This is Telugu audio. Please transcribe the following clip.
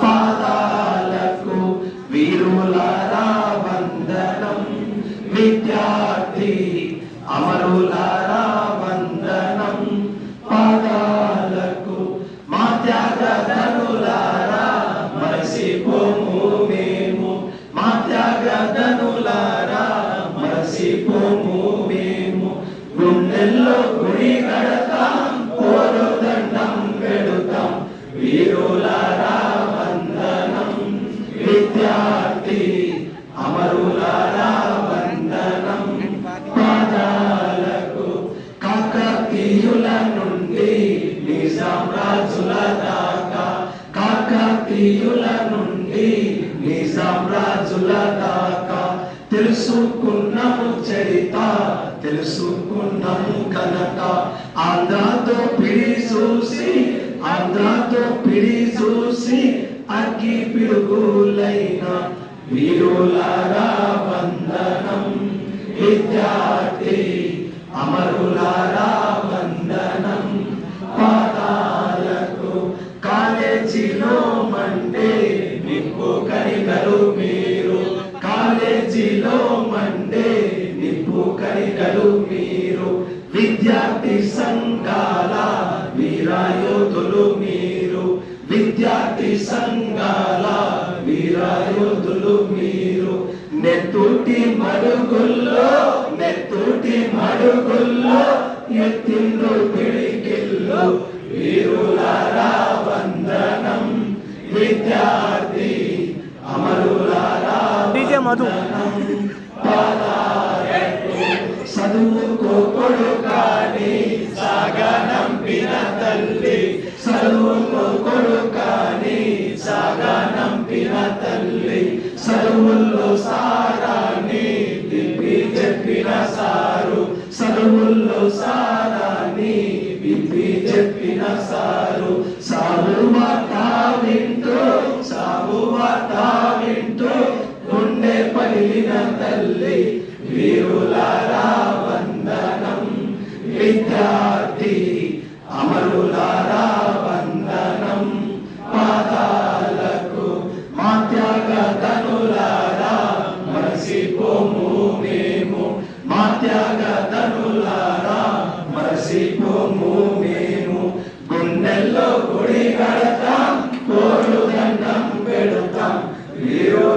పాదాలకు వీరులారా వందనం, విద్యార్థి అమరులారా వందనం. పాదాలకు మా త్యాగధనులారా మరసిపోము మేము, మా త్యాగధనులారా మరసిపోము మేము. గుండెల్లో గుడి కడతాం, పోరు దండం పెడతాం, వీరులారా వందనం, విద్యార్థి అమరులారా వందనం. పాదాలకు కాకతీయుల నుండి నిజాం రాజుల దాకా, కాకతీయుల నుండి నిజాం రాజుల దాకా తెలుసుకున్నాము చరిత, తెలుసుకున్నాము కనుక. ఆంధ్రతో పిడి చూసి, ఆంధ్రతో పిడి చూసి అగ్గి పిడుగులైన వీరులారా వందనం, విద్యార్థి అమరులారా వందనం. పాదాలకు కాలేజీలో మండే నిప్పు కణికలు మీరు, కాలేజీలో మండే నిప్పు కణికలు మీరు. విద్యార్థి సంఘాల వీరాయోధులు మీరు, విద్యార్థి సంఘాల వీరాయోధులు మీరు. నెత్తుటి మడుగుల్లో, నెత్తుటి మడుగుల్లో ఎత్తిండ్రు పిడికిల్లో, వీరులారా వందనం, విద్యార్థి అమరులారా వందనం. పాదాలకు చదువుకో కొడుకాని సాగనంపిన తల్లి, చదువుకో కొడుకాని సాగనంపిన తల్లి. చదువుల్లో సారాన్ని విప్పి చెప్పిన సారు, చదువుల్లో సారాన్ని విప్పి చెప్పిన సారు. సాగు వార్త వింటూ, సాగు వార్త వింటూ గుండె పగిలిన తల్లి, వీరులారా వందనం, విద్యార్థి అమరులారా వందనం. పాదాలకు మా త్యాగధనులారా మరసిపోము మేము, మా త్యాగధనులారా మరసిపోము మేము. గుండెల్లో గుడి కడతాం, కోరు దండం పెడతాం, వీరు